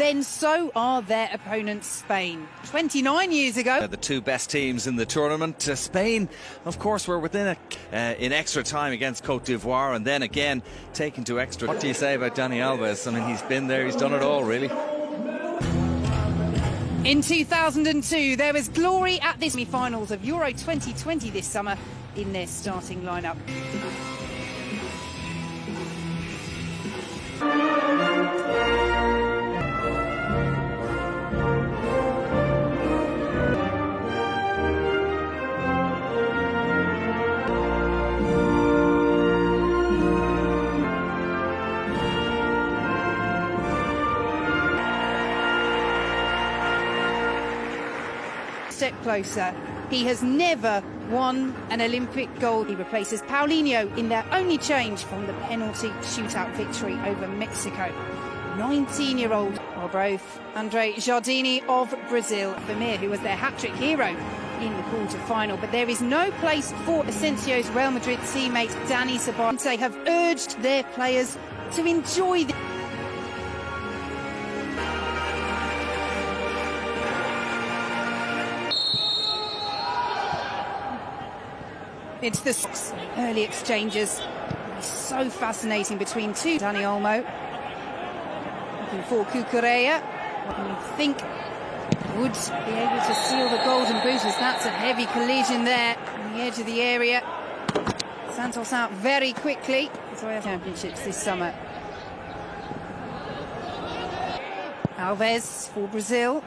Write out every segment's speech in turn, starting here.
then so are their opponents, Spain. 29 years ago. The two best teams in the tournament. Spain, of course, were within it in extra time against Cote d'Ivoire, and then again taken to extra. What do you say about Dani Alves? I mean, he's been there, he's done it all, really. In 2002, there was glory at the semi-finals of Euro 2020 this summer in their starting lineup. Step closer. He has never won an Olympic gold. He replaces Paulinho in their only change from the penalty shootout victory over Mexico. 19-year-old, or both Andre Jardini of Brazil, Vermeer, who was their hat-trick hero in the quarter-final. But there is no place for Asensio's Real Madrid teammate Dani Ceballos. They have urged their players to enjoy the It's the early exchanges. It's so fascinating between two. Dani Olmo looking for Cucurella. What do you think would be able to seal the golden boot, as that's a heavy collision there on the edge of the area. Santos out very quickly. It's our championships this summer. Alves for Brazil.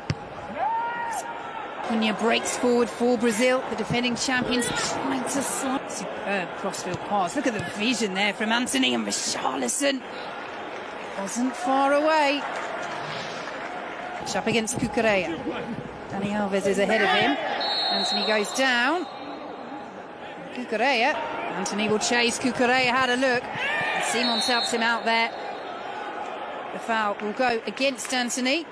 Cunha breaks forward for Brazil, the defending champions, trying to slide. Superb crossfield pass. Look at the vision there from Antony, and Richarlison wasn't far away. Up against Cucurella. Dani Alves is ahead of him. Antony goes down. Cucurella. Antony will chase. Cucurella had a look. And Simon helps him out there. The foul will go against Antony.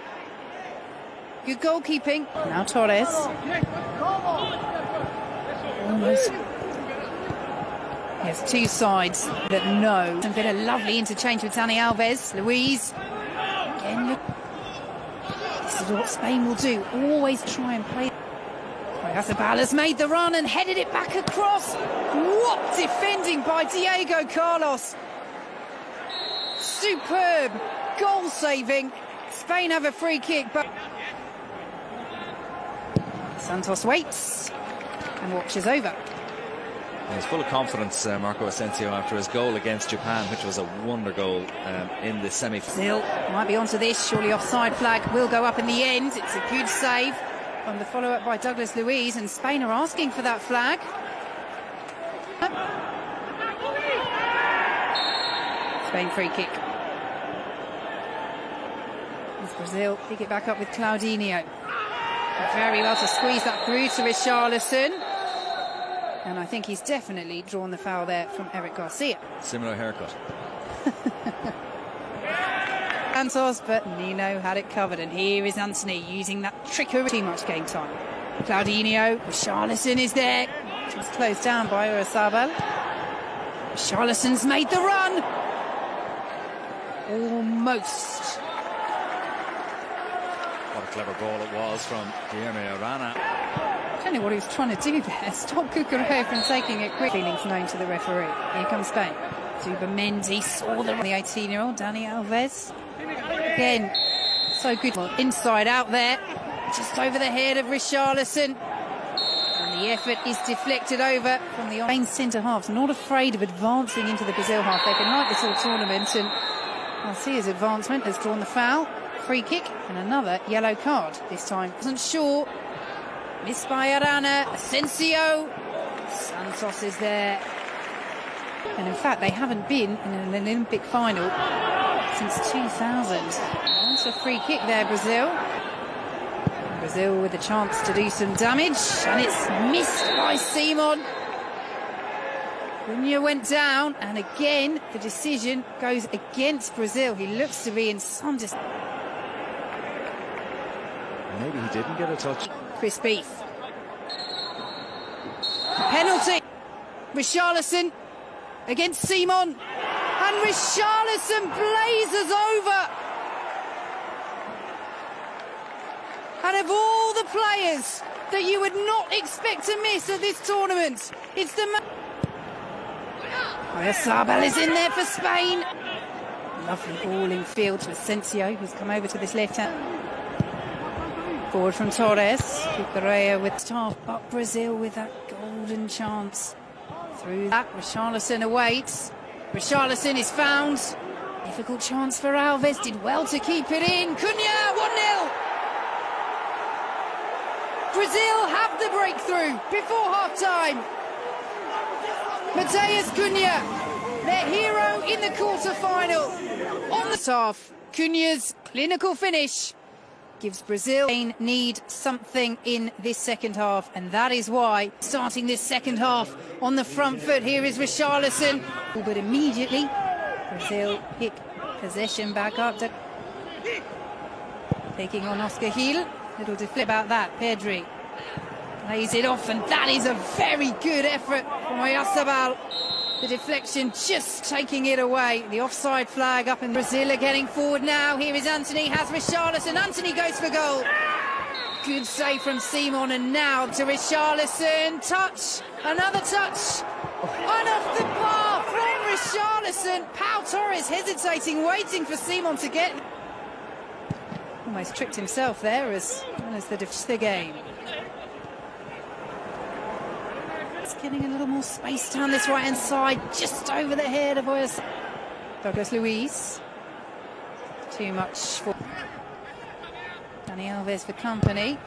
Good goalkeeping. Now Torres. Almost. He has two sides that know. It's been a lovely interchange with Dani Alves. Luiz. Again. This is what Spain will do. Always try and play. Ceballos made the run and headed it back across. What defending by Diego Carlos. Superb goal saving. Spain have a free kick, but Santos waits and watches over. He's full of confidence, Marco Asensio, after his goal against Japan, which was a wonder goal in the semi-final. Still might be onto this. Surely offside flag will go up in the end. It's a good save on the follow-up by Douglas Luiz, and Spain are asking for that flag. Spain free kick. As Brazil pick it back up with Claudinho. Very well to squeeze that through to Richarlison. And I think he's definitely drawn the foul there from Eric Garcia. Similar haircut. Santos, but Nino had it covered. And here is Antony using that trickery. Too much game time. Claudinho, Richarlison is there. Just closed down by Oyarzabal. Richarlison's made the run. Almost. What a clever ball it was from Guilherme Arana. I don't know what he was trying to do there. Stop Cucurella from taking it quick. Feelings known to the referee. Here comes Spain. Zubimendi saw the 18-year-old Dani Alves. Again, so good. Inside out there. Just over the head of Richarlison. And the effort is deflected over from the Spain centre-halves. Not afraid of advancing into the Brazil half. They've been like this all tournament, and Garcia's advancement has drawn the foul. Free kick and another yellow card. This time wasn't sure. Missed by Arana. Asensio. Santos is there. And in fact, they haven't been in an Olympic final since 2000. That's a free kick there, Brazil. Brazil with a chance to do some damage, and it's missed by Simon. Cunha went down, and again the decision goes against Brazil. He looks to be in some Maybe he didn't get a touch. Chris Beef. Penalty. Richarlison against Simon. And Richarlison blazes over. And of all the players that you would not expect to miss at this tournament, it's the Oyarzabal is in there for Spain. Lovely ball in field to Asensio, who's come over to this left hand. Forward from Torres. Cucurella with half, but Brazil with that golden chance. Through that, Richarlison awaits. Richarlison is found. Difficult chance for Alves. Did well to keep it in. Cunha, 1-0. Brazil have the breakthrough before half-time. Matheus Cunha, their hero in the quarter-final. On the half, Cunha's clinical finish gives Brazil need something in this second half, and that is why starting this second half on the front foot. Here is Richarlison, but immediately Brazil pick possession back up. Taking on Oscar Gil. Little deflect about that. Pedri lays it off, and that is a very good effort from Oyarzabal. The deflection just taking it away. The offside flag up, and Brazil are getting forward now. Here is Antony, has Richarlison. Antony goes for goal. Good save from Simon, and now to Richarlison. Touch, another touch. And off the bar from Richarlison. Pau Torres hesitating, waiting for Simon to get. Almost tricked himself there as the game. Getting a little more space down this right-hand side, just over the head of Oyarzabal. Douglas Luiz. Too much for Dani Alves for company.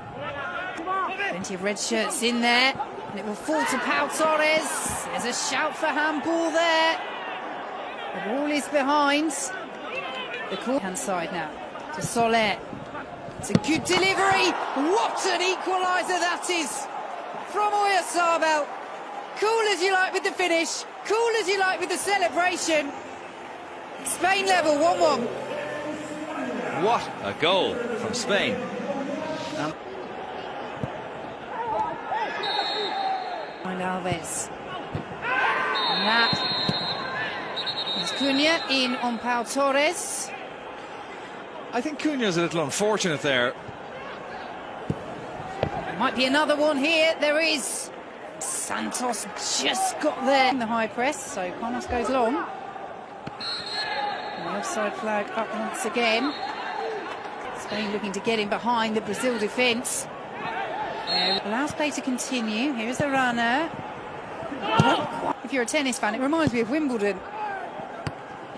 Plenty of red shirts in there, and it will fall to Pau Torres. There's a shout for handball there. The ball is behind the hand side now to Soler. It's a good delivery. What an equaliser that is from Oyarzabal. Cool as you like with the finish, cool as you like with the celebration. Spain level, 1-1. What a goal from Spain. And Alves. And that is Cunha in on Pau Torres. I think Cunha's a little unfortunate there. Might be another one here. There is. Santos just got there in the high press, so Panos goes long. And the offside flag up once again. Spain looking to get in behind the Brazil defence. Allows play to continue. Here's the runner. If you're a tennis fan, it reminds me of Wimbledon.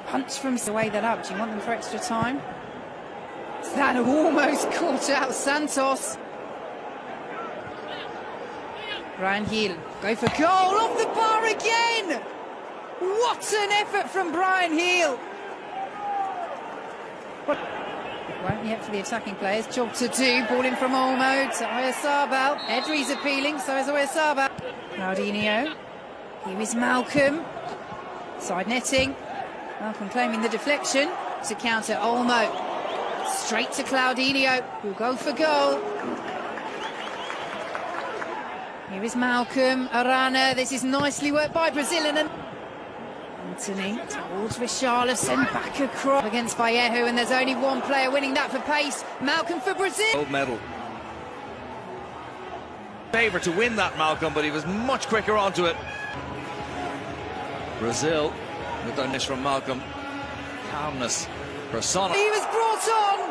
Punch from the way that up. Do you want them for extra time? That almost caught out Santos. Bryan Gil, go for goal, off the bar again! What an effort from Bryan Gil! Won't yet for the attacking players, job to do, ball in from Olmo to Oyarzabal. Pedri's appealing, so is Oyarzabal. Claudinho, here is Malcolm, side netting. Malcolm claiming the deflection to counter Olmo. Straight to Claudinho, who'll go for goal. Here is Malcolm, Arana. This is nicely worked by Brazil. And Antony towards Richarlison, back across against Vallejo, and there's only one player winning that for pace. Malcolm for Brazil. Gold medal. Favourite to win that, Malcolm, but he was much quicker onto it. Brazil with the miss from Malcolm. Calmness. Persona. He was brought on